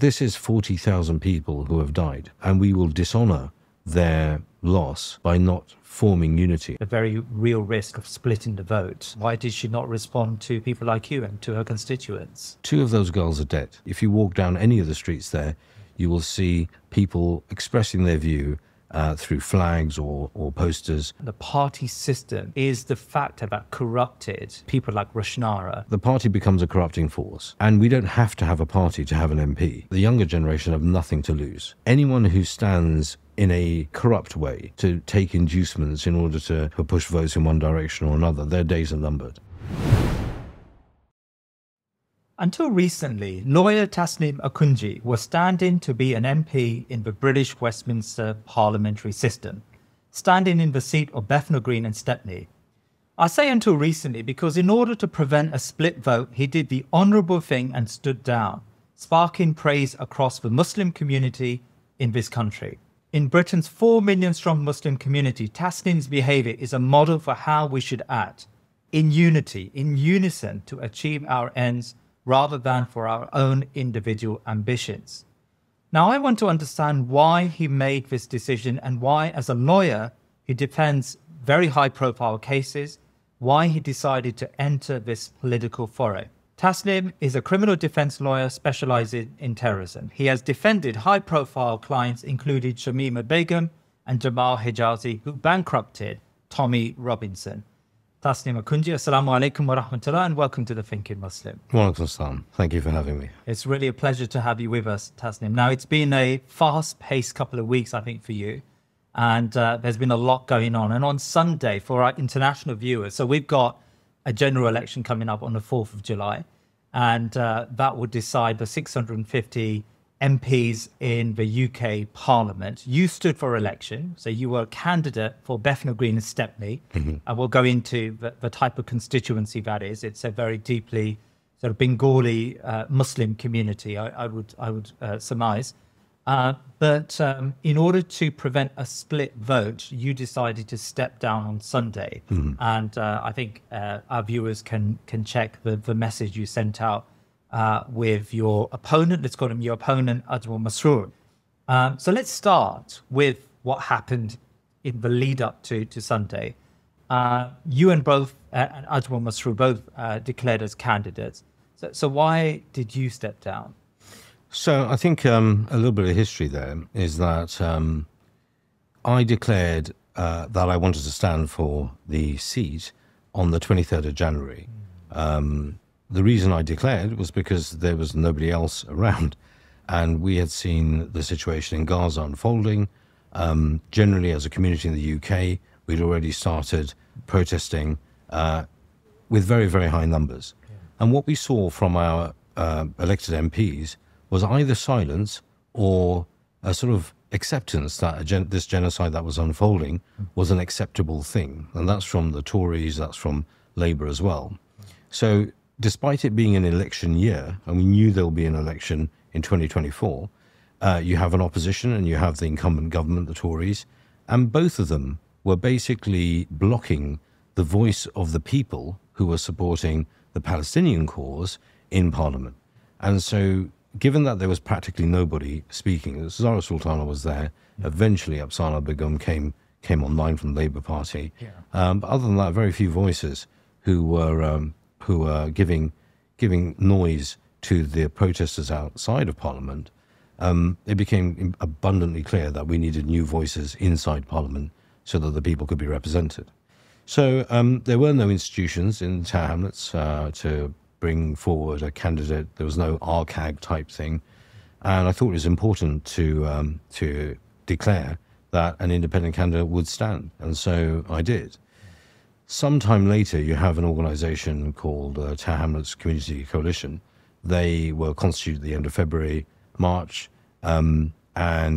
This is 40,000 people who have died, and we will dishonour their loss by not forming unity. A very real risk of splitting the vote. Why did she not respond to people like you and to her constituents? 2 of those girls are dead. If you walk down any of the streets there, you will see people expressing their view through flags or posters. The party system is the factor that corrupted people like Rushnara. The party becomes a corrupting force, and we don't have to have a party to have an MP. The younger generation have nothing to lose. Anyone who stands in a corrupt way to take inducements in order to push votes in one direction or another, their days are numbered. Until recently, lawyer Tasnime Akunjee was standing to be an MP in the British Westminster parliamentary system, standing in the seat of Bethnal Green and Stephney. I say until recently because in order to prevent a split vote, he did the honourable thing and stood down, sparking praise across the Muslim community in this country. In Britain's 4 million strong Muslim community, Tasnime's behaviour is a model for how we should act, in unity, in unison, to achieve our ends rather than for our own individual ambitions. Now, I want to understand why he made this decision and why, as a lawyer, he defends very high-profile cases, why he decided to enter this political foray. Tasnime is a criminal defense lawyer specialising in terrorism. He has defended high-profile clients including Shamima Begüm and Jamal Hejazi, who bankrupted Tommy Robinson. Tasnime Akunjee, assalamu alaikum wa rahmatullah, and welcome to The Thinking Muslim. Wa alaikum assalam. Thank you for having me. It's really a pleasure to have you with us, Tasnime. Now, it's been a fast-paced couple of weeks, I think, for you, and there's been a lot going on. And on Sunday, for our international viewers, so we've got a general election coming up on the 4th of July, and that would decide the 650 MPs in the UK Parliament. You stood for election, so you were a candidate for Bethnal Green and Stephney, and we'll go into the type of constituency that is. It's a very deeply sort of Bengali Muslim community, I would surmise. But in order to prevent a split vote, you decided to step down on Sunday. And I think our viewers can check the message you sent out with your opponent. Let's call him your opponent, Ajmal Masroor. So let's start with what happened in the lead up to Sunday. You and Ajmal Masroor both declared as candidates. So why did you step down? So I think a little bit of history there is that I declared that I wanted to stand for the seat on the 23rd of January. The reason I declared was because there was nobody else around, and we had seen the situation in Gaza unfolding. Generally, as a community in the UK, we'd already started protesting with very, very high numbers. Yeah. And what we saw from our elected MPs was either silence or a sort of acceptance that this genocide that was unfolding was an acceptable thing. And that's from the Tories, that's from Labour as well. So despite it being an election year, and we knew there'll be an election in 2024, you have an opposition and you have the incumbent government, the Tories, and both of them were basically blocking the voice of the people who were supporting the Palestinian cause in Parliament. And so given that there was practically nobody speaking, Zahra Sultana was there, eventually Afsana Begüm came online from the Labour Party. Yeah. But other than that, very few voices who were giving noise to the protesters outside of Parliament. It became abundantly clear that we needed new voices inside Parliament so that the people could be represented. So there were no institutions in Tower Hamlets to bring forward a candidate. There was no RCAG type thing. And I thought it was important to declare that an independent candidate would stand. And so I did. Sometime later, you have an organisation called Tower Hamlets Community Coalition. They were constituted at the end of February, March, and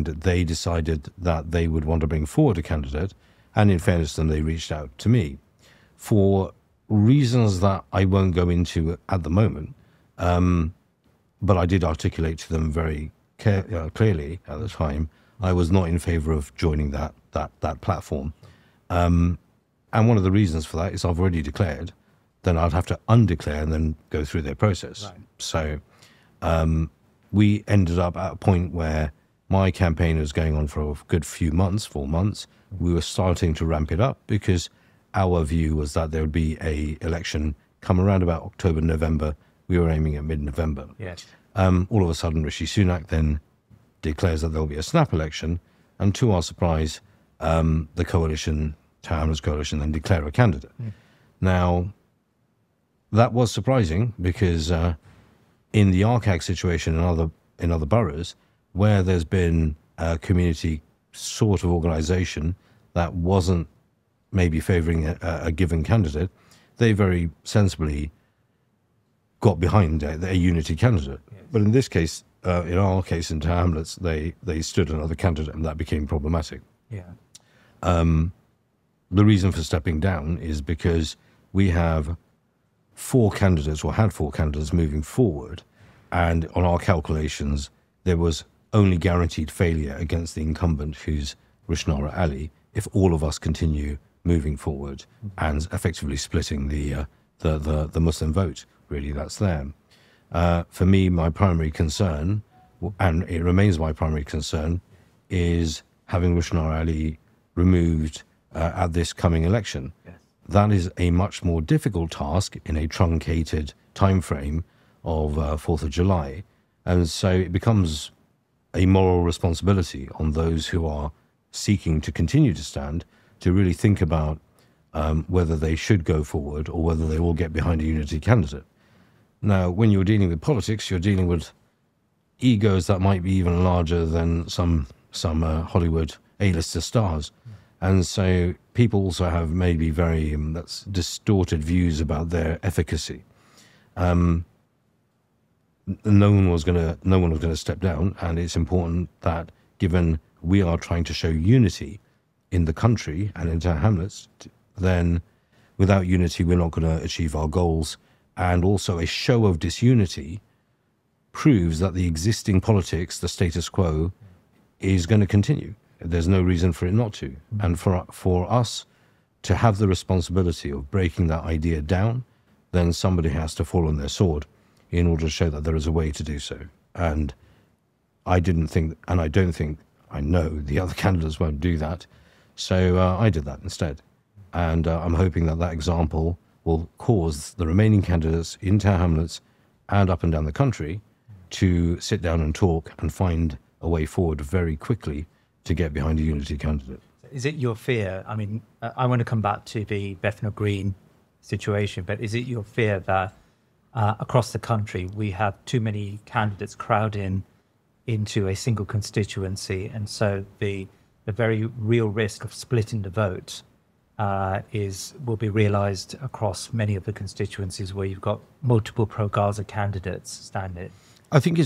they decided that they would want to bring forward a candidate. And in fairness to them, they reached out to me for reasons that I won't go into at the moment. But I did articulate to them very clearly at the time, I was not in favour of joining that platform. And one of the reasons for that is I've already declared, then I'd have to undeclare and then go through their process. Right. So we ended up at a point where my campaign was going on for a good few months, 4 months. We were starting to ramp it up because our view was that there would be a election come around about October, November. We were aiming at mid-November. Yes. All of a sudden, Rishi Sunak then declares that there will be a snap election, and to our surprise, the coalition, Tower Hamlets coalition, then declare a candidate. Now, that was surprising because in the RCAG situation in other boroughs, where there's been a community sort of organisation that wasn't maybe favouring a given candidate, they very sensibly got behind a unity candidate. Yes. But in this case, in our case in Tower Hamlets, they stood another candidate, and that became problematic. Yeah. The reason for stepping down is because we have 4 candidates, or had 4 candidates moving forward, and on our calculations, there was only guaranteed failure against the incumbent, who's Rushnara Ali, if all of us continue moving forward and effectively splitting the Muslim vote. Really, that's there. For me, my primary concern, and it remains my primary concern, is having Rushnara Ali removed at this coming election. Yes. That is a much more difficult task in a truncated time frame of 4th of July. And so it becomes a moral responsibility on those who are seeking to continue to stand to really think about whether they should go forward or whether they will get behind a unity candidate. Now, when you're dealing with politics, you're dealing with egos that might be even larger than some Hollywood A-lister stars. And so people also have maybe very that's distorted views about their efficacy. No one was going to step down, and it's important that, given we are trying to show unity in the country and in Tower Hamlets, then without unity we're not going to achieve our goals. And also a show of disunity proves that the existing politics, the status quo, is going to continue. There's no reason for it not to. And for us to have the responsibility of breaking that idea down, then somebody has to fall on their sword in order to show that there is a way to do so. And I didn't think, and I don't think, I know the other candidates won't do that. So I did that instead. And I'm hoping that that example will cause the remaining candidates in Tower Hamlets and up and down the country to sit down and talk and find a way forward very quickly to get behind a unity candidate. Is it your fear? I mean, I want to come back to the Bethnal Green situation, but is it your fear that across the country we have too many candidates crowding into a single constituency, and so the very real risk of splitting the vote will be realised across many of the constituencies where you've got multiple pro-Gaza candidates standing? I think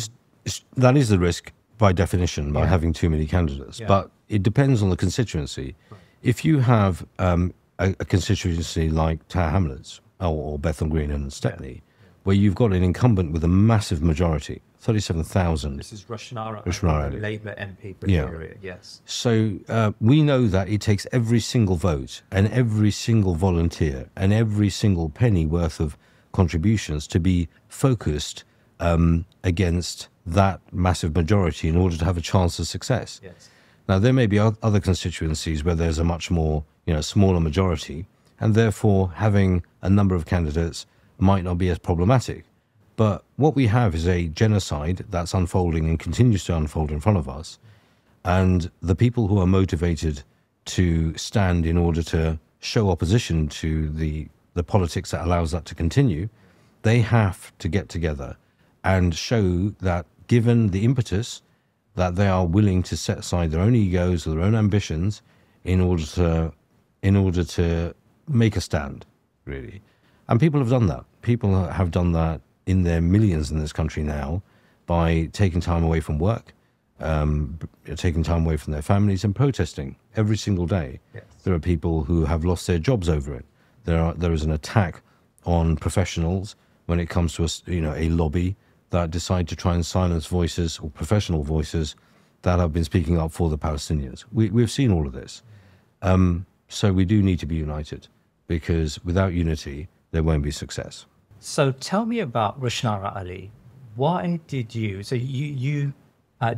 that is the risk by definition, by having too many candidates. But it depends on the constituency. Right. If you have a constituency like Tower Hamlets or Bethnal Green and Stephney, where you've got an incumbent with a massive majority, 37,000. This is Rushnara Ali, Labour MP for the area, yes. So we know that it takes every single vote and every single volunteer and every single penny worth of contributions to be focused against that massive majority in order to have a chance of success. Yes. Now, there may be other constituencies where there's a much more smaller majority, and therefore having a number of candidates might not be as problematic. But what we have is a genocide that's unfolding and continues to unfold in front of us. And the people who are motivated to stand in order to show opposition to the politics that allows that to continue, they have to get together and show that, given the impetus, that they are willing to set aside their own egos or their own ambitions in order to make a stand, really. And people have done that. People have done that in their millions in this country now by taking time away from work, taking time away from their families and protesting every single day. Yes. There are people who have lost their jobs over it. There is an attack on professionals when it comes to a lobby that decide to try and silence voices or professional voices that have been speaking up for the Palestinians. We've seen all of this. So we do need to be united, because without unity, there won't be success. So tell me about Rushnara Ali. why did you? So you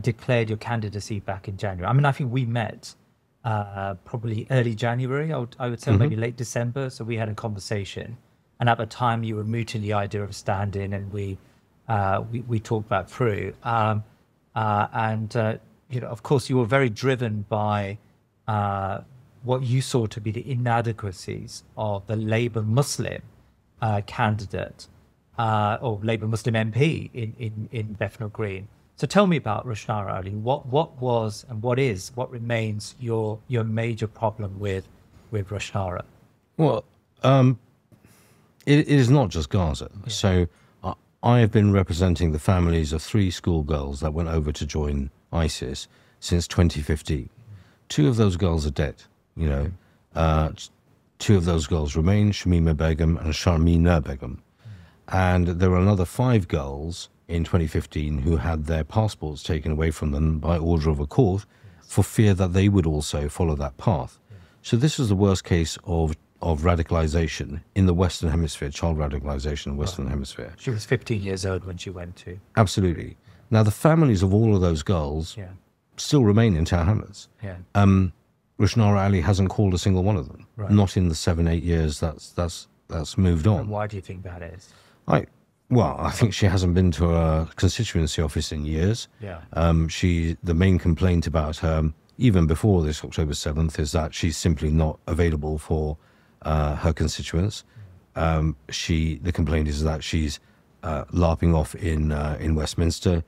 declared your candidacy back in January. I mean, I think we met probably early January. I would say maybe late December. So we had a conversation, and at the time you were mooting the idea of standing, and we talked that through. Of course, you were very driven by what you saw to be the inadequacies of the Labour Muslim candidate or Labour Muslim MP in Bethnal Green. So tell me about Rushnara Ali. What was and what remains your major problem with Rushnara? Well, it is not just Gaza. Yeah. So I have been representing the families of 3 schoolgirls that went over to join ISIS since 2015. 2 of those girls are dead. 2 of those girls remain, Shamima Begüm and Shamima Begüm. And there were another 5 girls in 2015 who had their passports taken away from them by order of a court for fear that they would also follow that path. So this was the worst case of radicalization in the Western Hemisphere, child radicalization in the Western Hemisphere. She was 15 years old when she went to. Absolutely. Now, the families of all of those girls still remain in Tower Hamlets. Yeah. Rushnara Ali hasn't called a single one of them. Right. Not in the 7-8 years that's moved on. And why do you think that is? I think she hasn't been to a constituency office in years. Yeah. The main complaint about her, even before this October 7th, is that she's simply not available for her constituents. The complaint is that she's larping off in Westminster,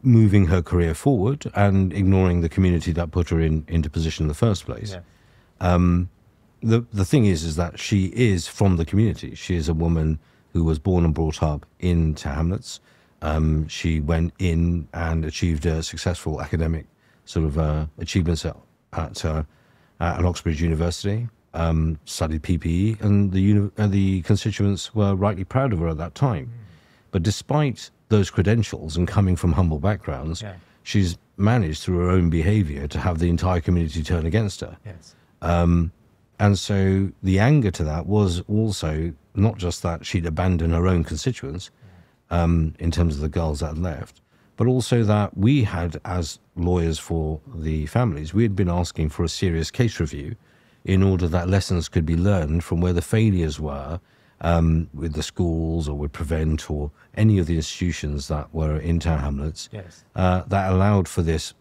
moving her career forward and ignoring the community that put her into position in the first place. Yeah. The thing is that she is from the community. She is a woman who was born and brought up in Tower Hamlets. She went in and achieved a successful academic sort of achievements at Oxbridge University, studied PPE, and the constituents were rightly proud of her at that time. But despite those credentials and coming from humble backgrounds, she's managed through her own behaviour to have the entire community turn against her. Yes. And so the anger to that was also not just that she'd abandoned her own constituents in terms of the girls that had left, but also that we had, as lawyers for the families, we had been asking for a serious case review in order that lessons could be learned from where the failures were with the schools or with Prevent or any of the institutions that were in Tower Hamlets that allowed for this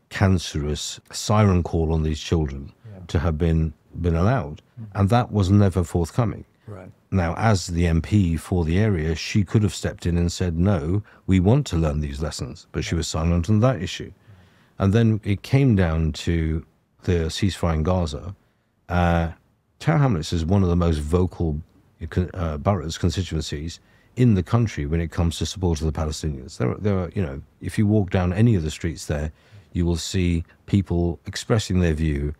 cancerous siren call on these children to have been allowed. And that was never forthcoming. Right. Now, as the MP for the area, she could have stepped in and said, no, we want to learn these lessons, but she was silent on that issue. And then it came down to the ceasefire in Gaza. Tower Hamlets is one of the most vocal boroughs, constituencies in the country when it comes to support of the Palestinians. There are, if you walk down any of the streets there, you will see people expressing their view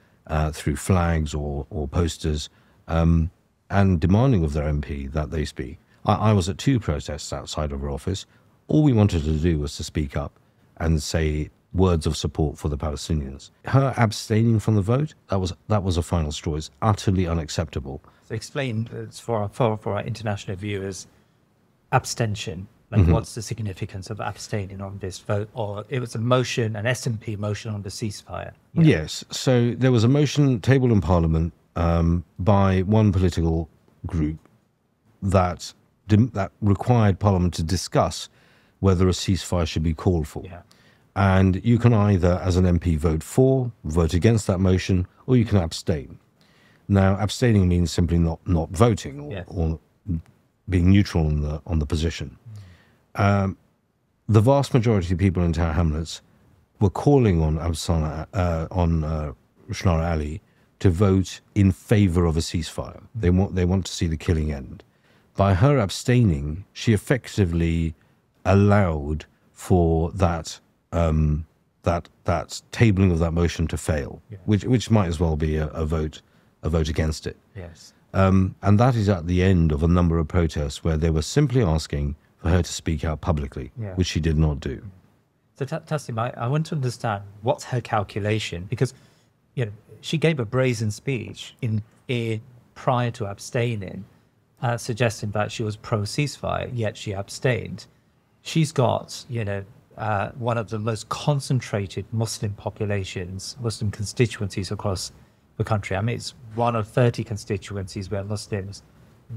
through flags or posters and demanding of their MP that they speak. I was at 2 protests outside of her office. All we wanted to do was to speak up and say words of support for the Palestinians. Her abstaining from the vote, that was a final straw. It's utterly unacceptable. So explain for our international viewers, abstention. Like, what's the significance of abstaining on this vote? Or it was a motion, an S&P motion on the ceasefire. Yes. So there was a motion tabled in Parliament by one political group that required Parliament to discuss whether a ceasefire should be called for. Yeah. And you can either, as an MP, vote for, vote against that motion, or you can abstain. Now, abstaining means simply not voting or being neutral on the position. The vast majority of people in Tower Hamlets were calling on Rushnara Ali to vote in favour of a ceasefire. They want to see the killing end. By her abstaining, she effectively allowed for that tabling of that motion to fail, which might as well be a vote against it. Yes. And that is at the end of a number of protests where they were simply asking for her to speak out publicly, which she did not do. So Tasnime, I want to understand what's her calculation, because she gave a brazen speech in prior to abstaining, suggesting that she was pro-ceasefire, yet she abstained. she's got, one of the most concentrated Muslim populations, Muslim constituencies across the country. I mean, it's one of 30 constituencies where Muslims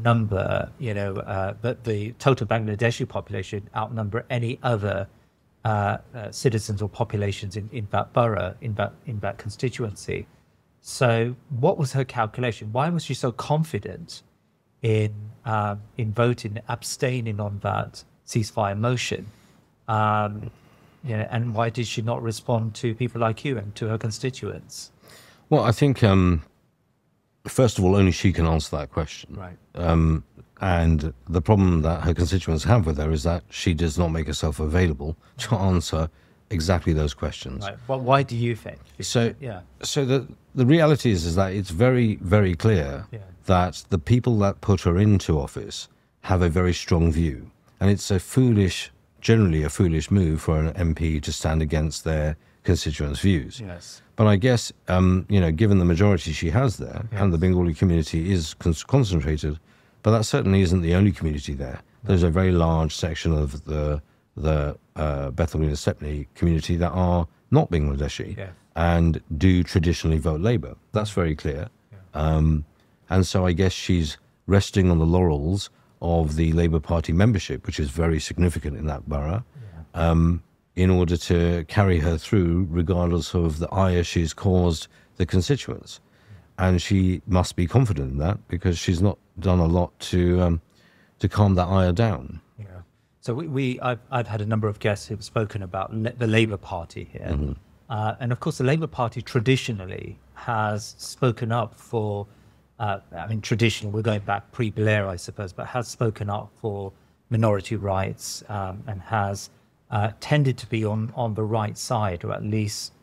number, but the total Bangladeshi population outnumber any other citizens or populations in that borough, in that constituency. So what was her calculation? Why was she so confident in voting, abstaining on that ceasefire motion? And why did she not respond to people like you and to her constituents? Well, I think, first of all, only she can answer that question. Right. And the problem that her constituents have with her is that she does not make herself available to answer exactly those questions. Right. Well, why do you think? So the reality is that it's very, very clear that the people that put her into office have a very strong view. And it's generally a foolish move for an MP to stand against their constituents' views. Yes. But I guess, given the majority she has there, and the Bengali community is concentrated, but that certainly isn't the only community there. There's a very large section of the Bethnal Green and Stephney community that are not Bangladeshi and do traditionally vote Labour. That's very clear. And so I guess she's resting on the laurels of the Labour Party membership, which is very significant in that borough, in order to carry her through, regardless of the ire she's caused the constituents. And she must be confident in that, because she's not done a lot to calm that ire down. Yeah. So I've had a number of guests who've spoken about the Labour Party here. And of course, the Labour Party traditionally has spoken up for, traditional, we're going back pre-Blair, I suppose, but has spoken up for minority rights and has tended to be on the right side, or at least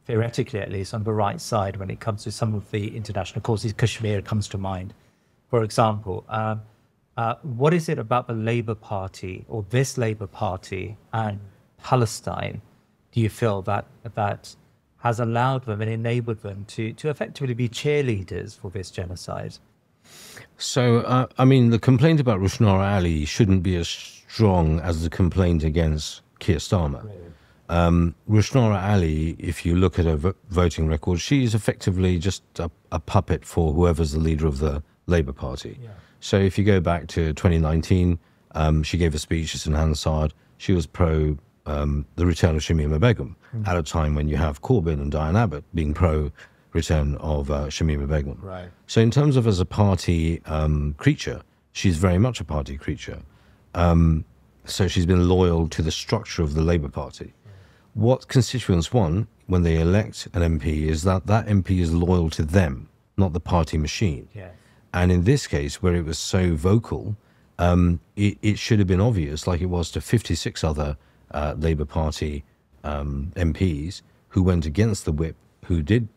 theoretically, at least on the right side when it comes to some of the international causes. Kashmir comes to mind, for example. What is it about the Labour Party, or this Labour Party and Palestine, do you feel that has allowed them and enabled them to effectively be cheerleaders for this genocide? So, the complaint about Rushnara Ali shouldn't be as strong as the complaint against Keir Starmer. Rushnara Ali, if you look at her voting record, she's effectively just a puppet for whoever's the leader of the Labour Party. So if you go back to 2019, she gave a speech in Hansard. She was pro the return of Shamima Begüm at a time when you have Corbyn and Diane Abbott being pro return of Shamima Begüm. Right. So in terms of as a party creature, she's very much a party creature. So she's been loyal to the structure of the Labour Party. What constituents want when they elect an MP is that MP is loyal to them, not the party machine. And in this case, where it was so vocal, it should have been obvious, like it was to 56 other Labour Party MPs who went against the whip, who did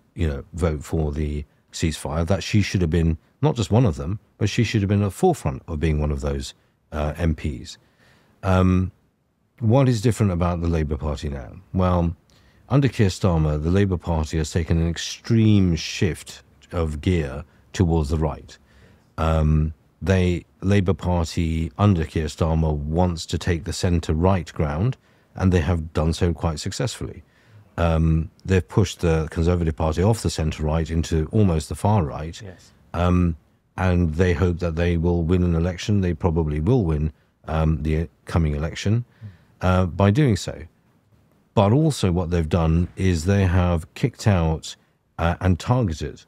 vote for the ceasefire, that she should have been not just one of them, but she should have been at the forefront of being one of those MPs. What is different about the Labour Party now? Well, under Keir Starmer, the Labour Party has taken an extreme shift of gear towards the right. The Labour Party under Keir Starmer wants to take the centre-right ground, and they have done so quite successfully. They've pushed the Conservative Party off the centre-right into almost the far right, and they hope that they will win an election. They probably will win the coming election by doing so. But also what they've done is they have kicked out and targeted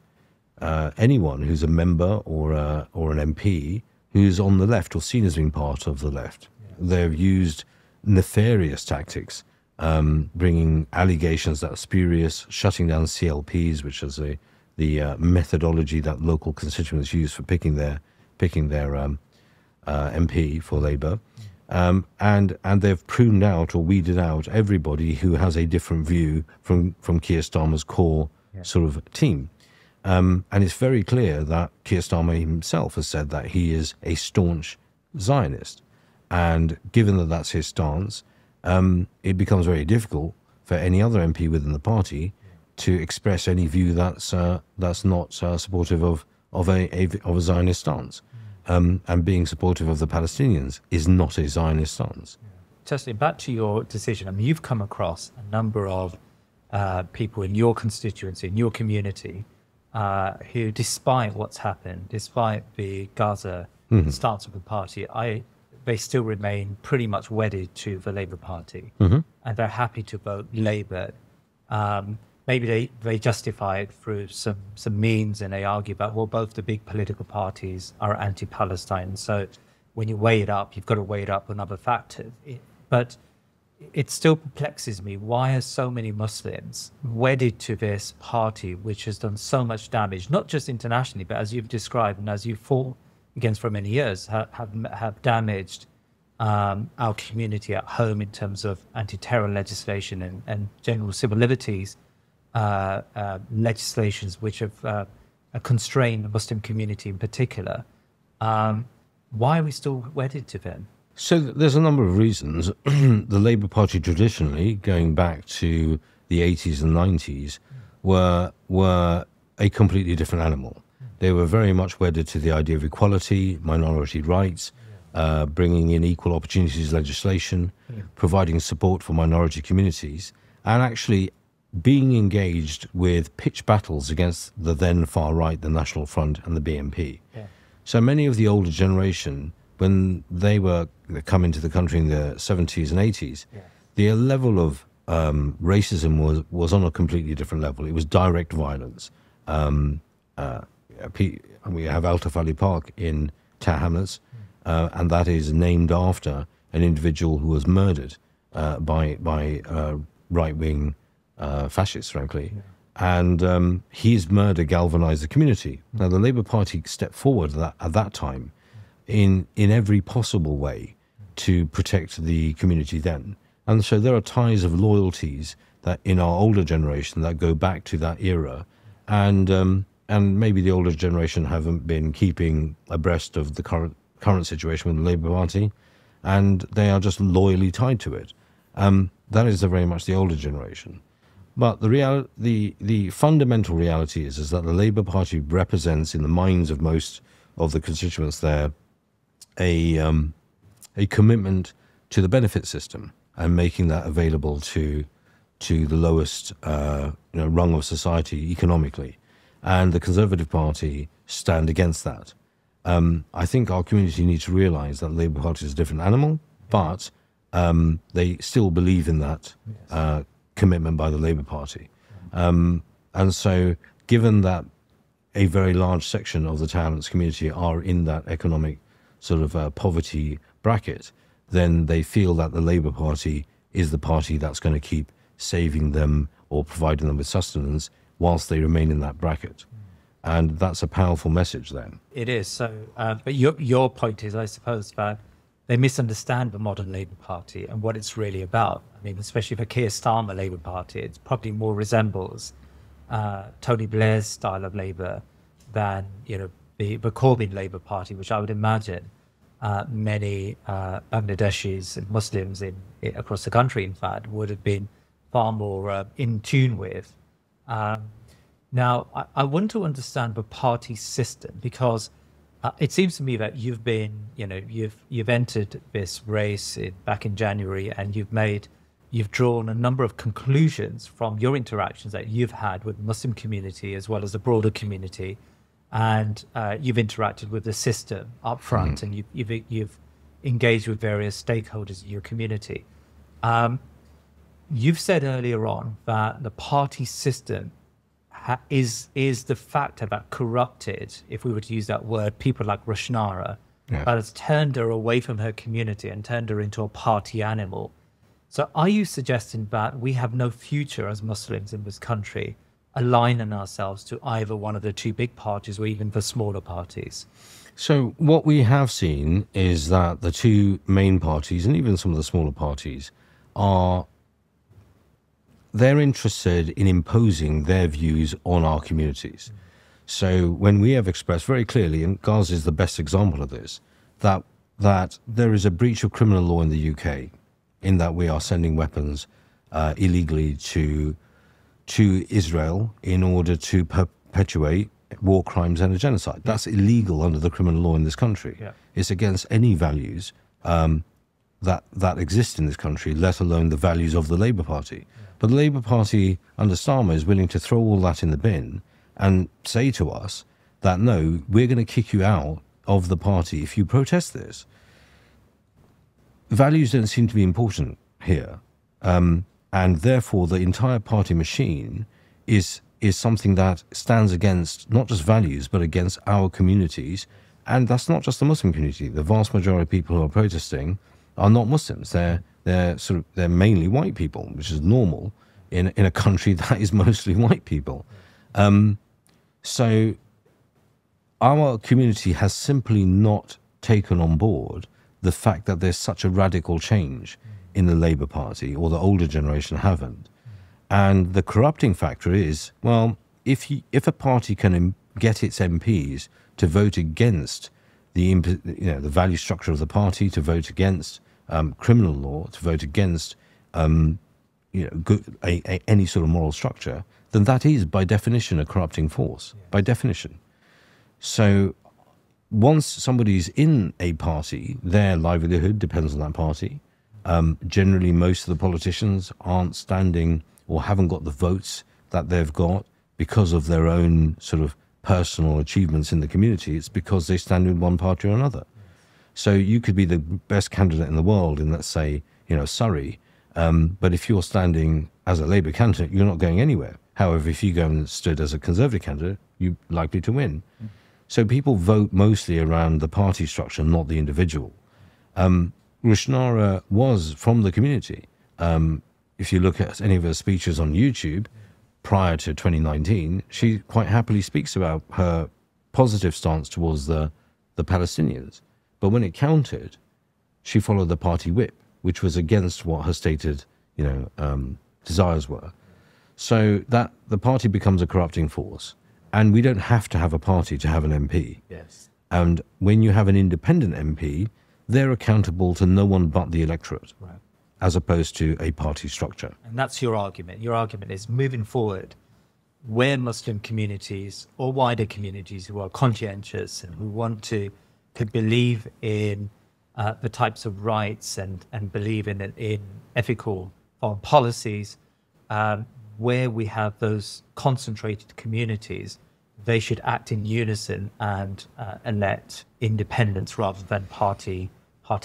anyone who's a member or an MP who's on the left or seen as being part of the left. They've used nefarious tactics, bringing allegations that are spurious, shutting down CLPs, which is the methodology that local constituents use for picking their MP for Labour, and they've pruned out or weeded out everybody who has a different view from Keir Starmer's core sort of team. And it's very clear that Keir Starmer himself has said that he is a staunch Zionist. And given that that's his stance, it becomes very difficult for any other MP within the party to express any view that's not supportive of a Zionist stance. And being supportive of the Palestinians is not a Zionist stance. Tasnime, back to your decision. I mean, you've come across a number of people in your constituency, in your community, who, despite what's happened, despite the Gaza stance of the party, they still remain pretty much wedded to the Labour Party, and they're happy to vote Labour. Maybe they justify it through some means, and they argue about, well, both the big political parties are anti-Palestine, so when you weigh it up, you've got to weigh it up on other factors. But it still perplexes me. Why are so many Muslims wedded to this party, which has done so much damage, not just internationally, but as you've described and as you've fought against for many years, have damaged our community at home in terms of anti-terror legislation and general civil liberties legislations which have constrained the Muslim community in particular. Why are we still wedded to them? So there's a number of reasons. The Labour Party traditionally, going back to the 80s and 90s, were a completely different animal. They were very much wedded to the idea of equality, minority rights, bringing in equal opportunities legislation, providing support for minority communities, and actually being engaged with pitched battles against the then far right, the National Front and the BNP. So many of the older generation, when they come into the country in the 70s and 80s, the level of racism was on a completely different level. It was direct violence. We have Altaf Ali Park in Tower Hamlets, and that is named after an individual who was murdered by right-wing fascists, frankly. And his murder galvanized the community. Now, the Labour Party stepped forward at that time in every possible way to protect the community then. And so there are ties of loyalties that in our older generation that go back to that era. And maybe the older generation haven't been keeping abreast of the current situation with the Labour Party, and they are just loyally tied to it. That is very much the older generation. But the fundamental reality is that the Labour Party represents, in the minds of most of the constituents there, a commitment to the benefit system and making that available to the lowest rung of society economically. And the Conservative Party stand against that. I think our community needs to realise that the Labour Party is a different animal, but they still believe in that commitment by the Labour Party. And so given that a very large section of the Tower Hamlets community are in that economic sort of poverty bracket, then they feel that the Labour Party is the party that's going to keep saving them or providing them with sustenance whilst they remain in that bracket. And that's a powerful message then. It is. So, but your point is, I suppose, that they misunderstand the modern Labour Party and what it's really about. I mean, especially for Keir Starmer Labour Party, it probably more resembles Tony Blair's style of Labour than the Corbyn Labour Party, which I would imagine many Bangladeshis and Muslims across the country, in fact, would have been far more in tune with. Now, I want to understand the party system, because it seems to me that you've been, you've entered this race back in January, and you've drawn a number of conclusions from your interactions that you've had with the Muslim community as well as the broader community, and you've interacted with the system up front, and you've engaged with various stakeholders in your community. You've said earlier on that the party system is the factor that corrupted, if we were to use that word, people like Rushnara, that has turned her away from her community and turned her into a party animal. So are you suggesting that we have no future as Muslims in this country aligning ourselves to either one of the two big parties or even the smaller parties? So what we have seen is that the two main parties, and even some of the smaller parties, they're interested in imposing their views on our communities. So when we have expressed very clearly, and Gaza is the best example of this, that there is a breach of criminal law in the UK, in that we are sending weapons illegally to Israel in order to perpetuate war crimes and a genocide. That's illegal under the criminal law in this country. It's against any values that exist in this country, let alone the values of the Labour Party. But the Labour Party under Starmer is willing to throw all that in the bin and say to us that, no, we're going to kick you out of the party if you protest this. Values don't seem to be important here. And therefore, the entire party machine is something that stands against not just values, but against our communities. And that's not just the Muslim community. The vast majority of people who are protesting are not Muslims. They're mainly white people, which is normal in a country that is mostly white people. So our community has simply not taken on board the fact that there's such a radical change in the Labour Party, or the older generation haven't. And the corrupting factor is, well, if a party can get its MPs to vote against the value structure of the party, to vote against criminal law, to vote against any sort of moral structure, then that is by definition a corrupting force, by definition. So once somebody's in a party, their livelihood depends on that party. Generally, most of the politicians aren't standing or haven't got the votes that they've got because of their own sort of personal achievements in the community. It's because they stand with one party or another. So you could be the best candidate in the world in, let's say, Surrey, but if you're standing as a Labour candidate, you're not going anywhere. However, if you go and stood as a Conservative candidate, you're likely to win. So people vote mostly around the party structure, not the individual. Rushnara was from the community. If you look at any of her speeches on YouTube prior to 2019, she quite happily speaks about her positive stance towards the Palestinians. But when it counted, she followed the party whip, which was against what her stated, desires were. So that the party becomes a corrupting force. And we don't have to have a party to have an MP. Yes. And when you have an independent MP, they're accountable to no one but the electorate, right, as opposed to a party structure. And that's your argument. Your argument is moving forward, where Muslim communities or wider communities who are conscientious and who want to believe in the types of rights and believe in ethical foreign policies, where we have those concentrated communities, they should act in unison and elect independents rather than party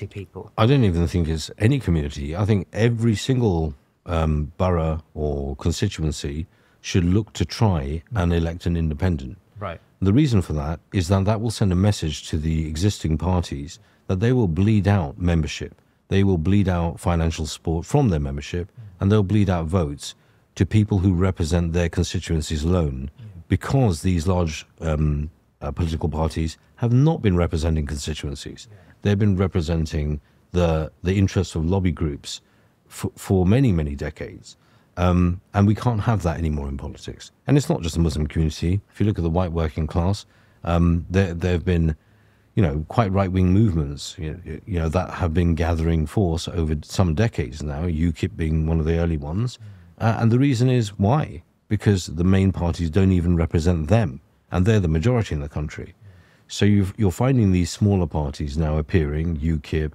people. I don't even think it's any community. I think every single borough or constituency should look to try and elect an independent. Right. The reason for that is that will send a message to the existing parties that they will bleed out membership. They will bleed out financial support from their membership, and they'll bleed out votes to people who represent their constituencies alone, because these large political parties have not been representing constituencies. They've been representing the interests of lobby groups for many, many decades. And we can't have that anymore in politics. And it's not just the Muslim community. If you look at the white working class, there have been, quite right-wing movements, that have been gathering force over some decades now, UKIP being one of the early ones. And the reason is why? Because the main parties don't even represent them, and they're the majority in the country. So you're finding these smaller parties now appearing, UKIP,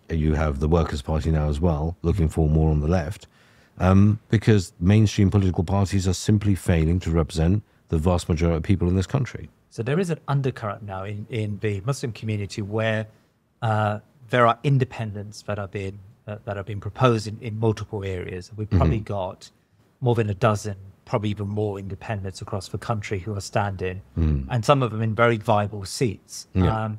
you have the Workers' Party now as well, looking for more on the left, because mainstream political parties are simply failing to represent the vast majority of people in this country. So there is an undercurrent now in the Muslim community where there are independents that are being proposed in multiple areas. We've probably got more than a dozen, probably even more independents across the country who are standing, and some of them in very viable seats. Yeah.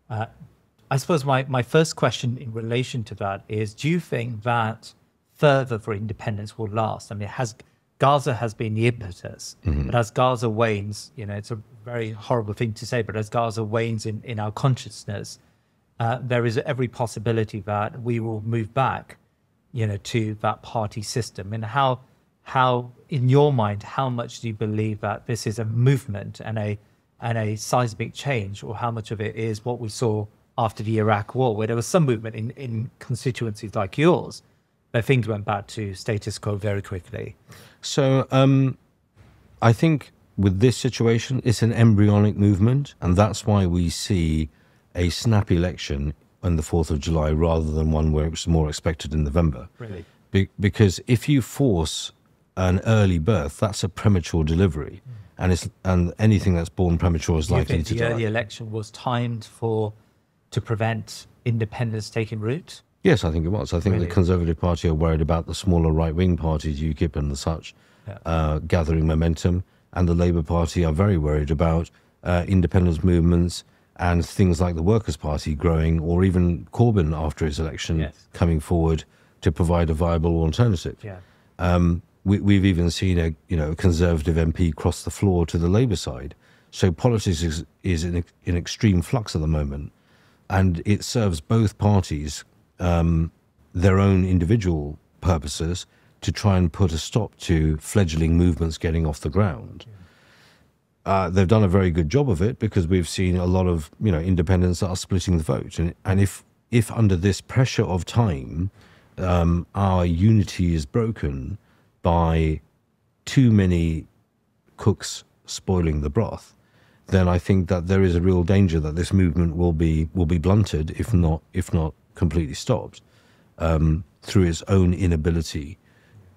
I suppose my first question in relation to that is, do you think that further for independence will last? I mean, Gaza has been the impetus, but as Gaza wanes, it's a very horrible thing to say, but as Gaza wanes in our consciousness, there is every possibility that we will move back, to that party system. And how, in your mind, how much do you believe that this is a movement and a seismic change, or how much of it is what we saw after the Iraq War, where there was some movement in constituencies like yours, but things went back to status quo very quickly? So I think with this situation, it's an embryonic movement, and that's why we see a snap election on the 4th of July rather than one where it was more expected in November. Really? Because if you force an early birth, that's a premature delivery, and anything that's born premature is likely to die. The early election was timed to prevent independence taking root? Yes, I think it was. I think Really? the Conservative Party are worried about the smaller right-wing parties, UKIP and the such, gathering momentum, and the Labour Party are very worried about independence movements and things like the Workers' Party growing, or even Corbyn after his election coming forward to provide a viable alternative. Yeah. We've even seen a Conservative MP cross the floor to the Labour side. So politics is in extreme flux at the moment, and it serves both parties their own individual purposes to try and put a stop to fledgling movements getting off the ground. They've done a very good job of it, because we've seen a lot of independents that are splitting the vote, and if under this pressure of time our unity is broken by too many cooks spoiling the broth, then I think that there is a real danger that this movement will be blunted, if not completely stopped, through its own inability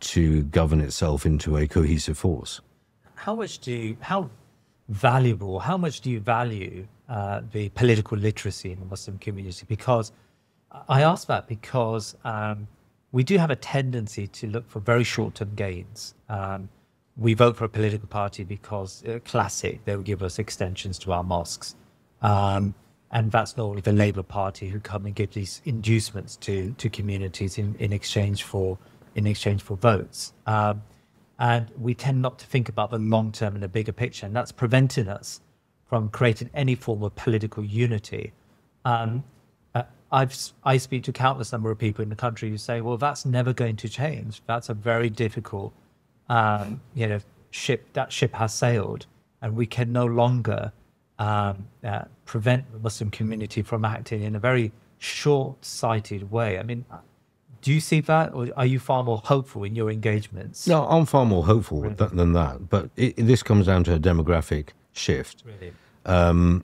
to govern itself into a cohesive force. How much do you value the political literacy in the Muslim community? Because I ask that because we do have a tendency to look for very short-term gains. We vote for a political party because, classic, they will give us extensions to our mosques. And that's normally the Labour Party who come and give these inducements to communities in exchange for votes. And we tend not to think about the long term and the bigger picture, and that's preventing us from creating any form of political unity. I speak to countless number of people in the country who say, well, that's never going to change. That's a very difficult ship. That ship has sailed, and we can no longer prevent the Muslim community from acting in a very short-sighted way. I mean, do you see that, or are you far more hopeful in your engagements? No, I'm far more hopeful than that. But this comes down to a demographic shift. Really?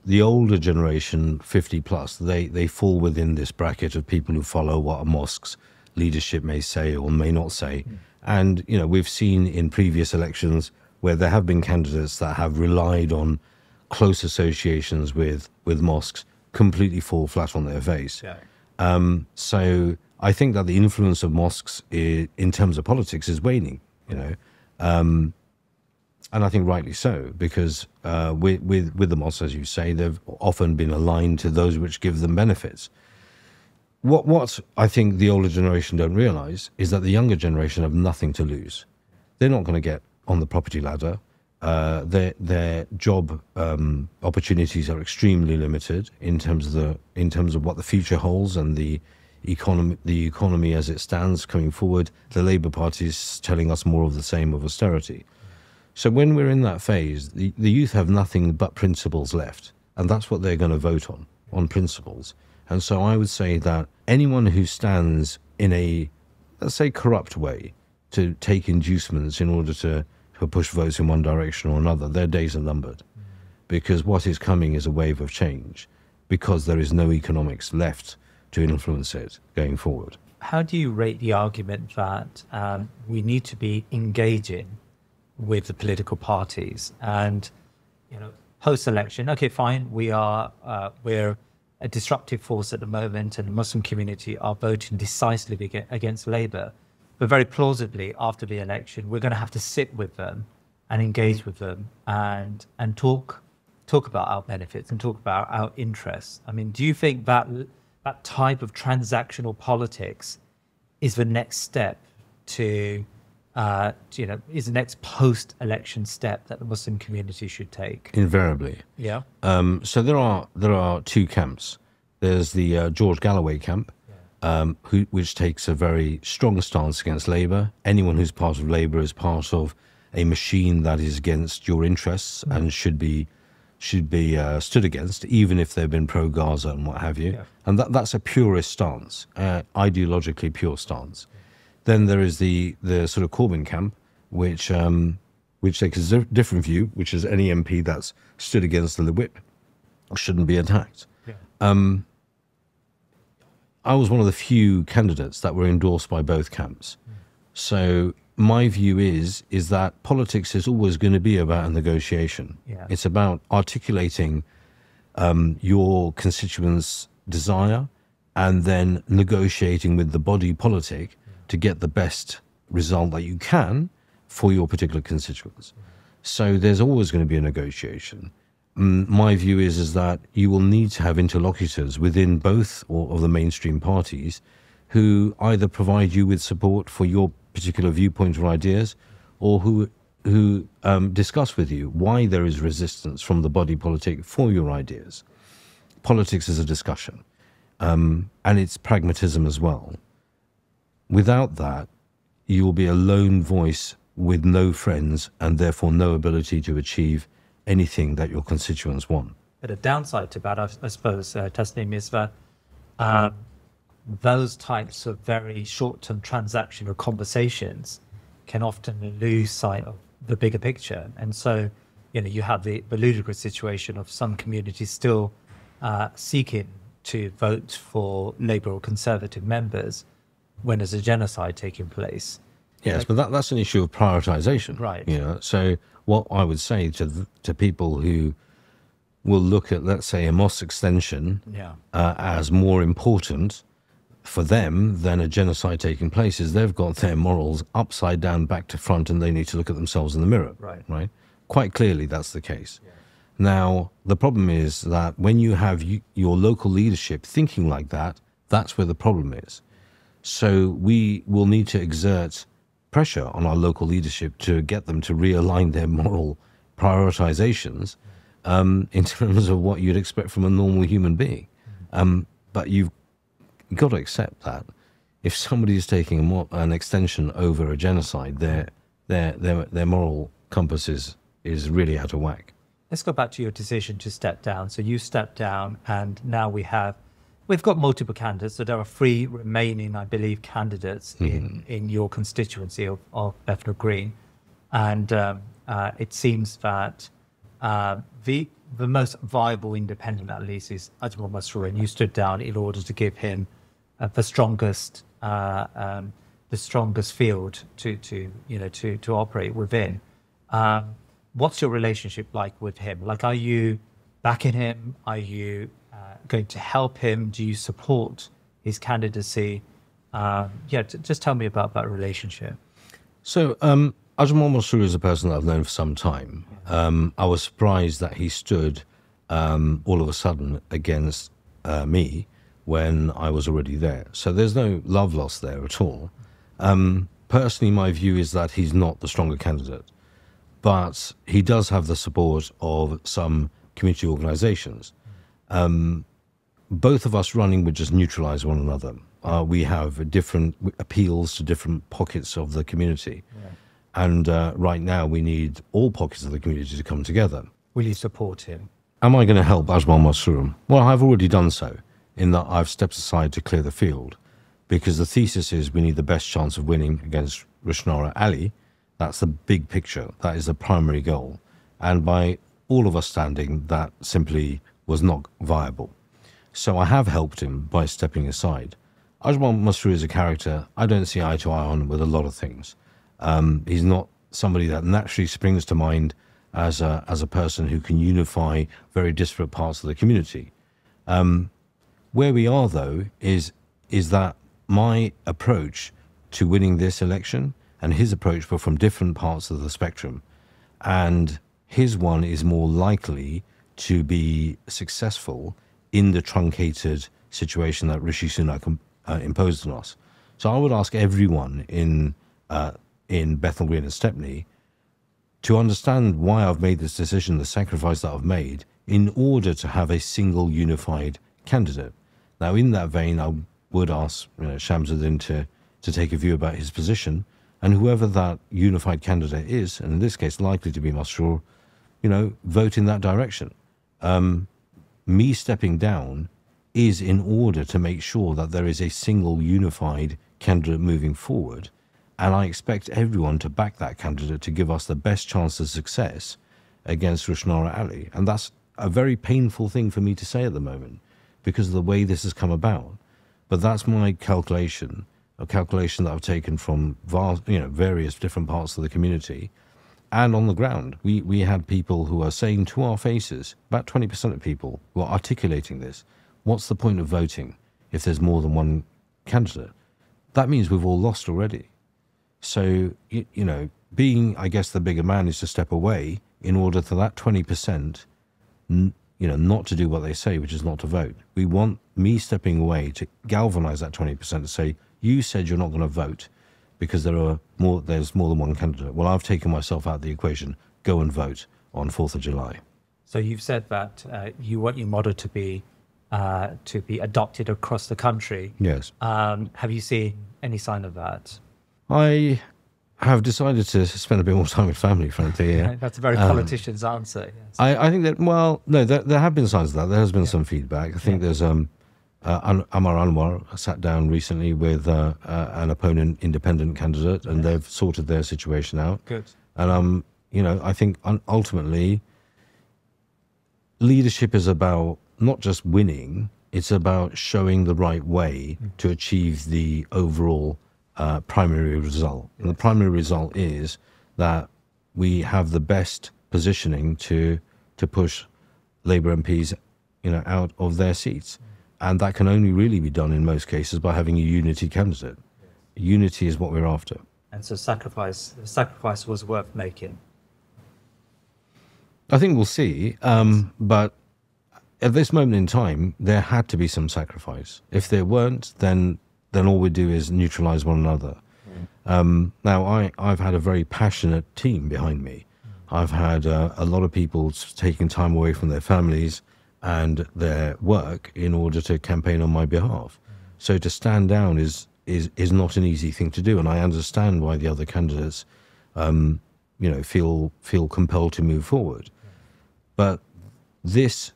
The older generation, 50 plus, they fall within this bracket of people who follow what a mosque's leadership may say or may not say. And, we've seen in previous elections where there have been candidates that have relied on close associations with mosques completely fall flat on their face. Yeah. So I think that the influence of mosques in terms of politics is waning, and I think rightly so, because with the mosques, as you say, they've often been aligned to those which give them benefits. What I think the older generation don't realise is that the younger generation have nothing to lose. They're not going to get on the property ladder. Their job opportunities are extremely limited in terms of what the future holds, and the economy as it stands coming forward. The Labour Party is telling us more of the same of austerity. So when we're in that phase, the youth have nothing but principles left, and that's what they're going to vote on principles. And so I would say that anyone who stands in a, let's say, corrupt way to take inducements in order to push votes in one direction or another, their days are numbered. Because what is coming is a wave of change, because there is no economics left to influence it going forward. How do you rate the argument that we need to be engaging with the political parties, and post-election, okay, fine, we're a disruptive force at the moment, and the Muslim community are voting decisively against Labour, but very plausibly after the election we're going to have to sit with them and engage with them and talk about our benefits and talk about our interests. I mean, do you think that type of transactional politics is the next step to is the next post-election step that the Muslim community should take? Invariably. Yeah. So there are two camps. There's the George Galloway camp, which takes a very strong stance against Labour. Anyone who's part of Labour is part of a machine that is against your interests and should be stood against, even if they've been pro-Gaza and what have you. Yeah. And that's a purist stance, ideologically pure stance. Then there is the sort of Corbyn camp, which takes a different view, which is any MP that's stood against the whip shouldn't be attacked. Yeah. I was one of the few candidates that were endorsed by both camps. So my view is that politics is always going to be about a negotiation. Yeah. It's about articulating your constituents' desire and then negotiating with the body politic to get the best result that you can for your particular constituents. So there's always going to be a negotiation. My view is that you will need to have interlocutors within both of the mainstream parties who either provide you with support for your particular viewpoint or ideas, or who discuss with you why there is resistance from the body politic for your ideas. Politics is a discussion, and it's pragmatism as well. Without that, you will be a lone voice with no friends and therefore no ability to achieve anything that your constituents want. But a downside to that, I suppose, Tasnime, is that those types of very short-term transactional conversations can often lose sight of the bigger picture. And so, you have the ludicrous situation of some communities still seeking to vote for Labour or Conservative members when there's a genocide taking place. Yes, but that's an issue of prioritisation. Right. So what I would say to people who will look at, let's say, a mosque extension as more important for them than a genocide taking place is they've got their morals upside down, back to front, and they need to look at themselves in the mirror. Right? Quite clearly, that's the case. Yeah. Now, the problem is that when you have your local leadership thinking like that, that's where the problem is. So we will need to exert pressure on our local leadership to get them to realign their moral prioritizations in terms of what you'd expect from a normal human being. But you've got to accept that if somebody is taking an extension over a genocide, their moral compass is really out of whack. Let's go back to your decision to step down. So you stepped down, and now we've got multiple candidates. So there are 3 remaining, I believe, candidates in your constituency of Bethnal Green. And it seems that the most viable independent, at least, is Ajmal Masroor, and you stood down in order to give him the strongest field to operate within. What's your relationship like with him? Like, are you backing him? Are you going to help him? Do you support his candidacy? Just tell me about that relationship. So Ajmal Masroor is a person that I've known for some time. I was surprised that he stood all of a sudden against me when I was already there. So there's no love lost there at all. Personally, my view is that he's not the stronger candidate, but he does have the support of some community organisations. Both of us running would just neutralise one another. We have different appeals to different pockets of the community. And right now we need all pockets of the community to come together. Will you support him? Am I going to help Ajmal Masroor? Well, I've already done so, in that I've stepped aside to clear the field, because the thesis is we need the best chance of winning against Rushnara Ali. That's the big picture. That is the primary goal. And by all of us standing, that simply was not viable. So I have helped him by stepping aside. Ajmal Masroor is a character I don't see eye to eye on with a lot of things. He's not somebody that naturally springs to mind as a person who can unify very disparate parts of the community. Where we are, though, is that my approach to winning this election and his approach were from different parts of the spectrum. And his one is more likely to be successful in the truncated situation that Rishi Sunak imposed on us. So I would ask everyone in Bethnal Green and Stephney to understand why I've made this decision, the sacrifice that I've made, in order to have a single unified candidate. Now, in that vein, I would ask Shamsuddin to take a view about his position, and whoever that unified candidate is, and in this case likely to be Masroor, vote in that direction. Me stepping down is in order to make sure that there is a single unified candidate moving forward, and I expect everyone to back that candidate to give us the best chance of success against Rushnara Ali. And that's a very painful thing for me to say at the moment because of the way this has come about. But that's my calculation, a calculation that I've taken from various different parts of the community. And on the ground, we had people who are saying to our faces, about 20% of people who are articulating this, what's the point of voting if there's more than one candidate? That means we've all lost already. So, being, I guess, the bigger man is to step away in order for that 20%, not to do what they say, which is not to vote. We want me stepping away to galvanize that 20% to say, you said you're not going to vote because there's more than one candidate. Well, I've taken myself out of the equation. Go and vote on 4th of July. So you've said that you want your model to be adopted across the country. Yes. Have you seen any sign of that? I have decided to spend a bit more time with family, frankly. Yeah. That's a very politician's answer. Yes. I think that, well, no, there have been signs of that. There has been some feedback. I think there's Amar Anwar sat down recently with an opponent independent candidate, and they've sorted their situation out. Good. And I think ultimately leadership is about not just winning, it's about showing the right way to achieve the overall primary result. And the primary result is that we have the best positioning to push Labour MPs out of their seats. And that can only really be done in most cases by having a unity candidate. Unity is what we're after. And so sacrifice was worth making. I think we'll see. But at this moment in time, there had to be some sacrifice. If there weren't, then all we do is neutralize one another. Now, I've had a very passionate team behind me. I've had a lot of people taking time away from their families and their work in order to campaign on my behalf. So to stand down is not an easy thing to do, and I understand why the other candidates, feel compelled to move forward. But this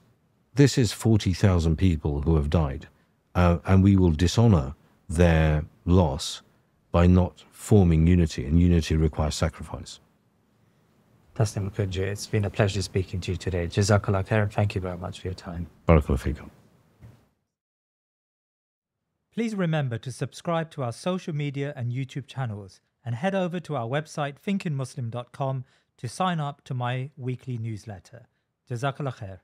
is 40,000 people who have died, and we will dishonour their loss by not forming unity, and unity requires sacrifice. Tasnime Akunjee, it's been a pleasure speaking to you today. Jazakallah khair, and thank you very much for your time. Barakallah feekum. Please remember to subscribe to our social media and YouTube channels, and head over to our website thinkingmuslim.com to sign up to my weekly newsletter. Jazakallah khair.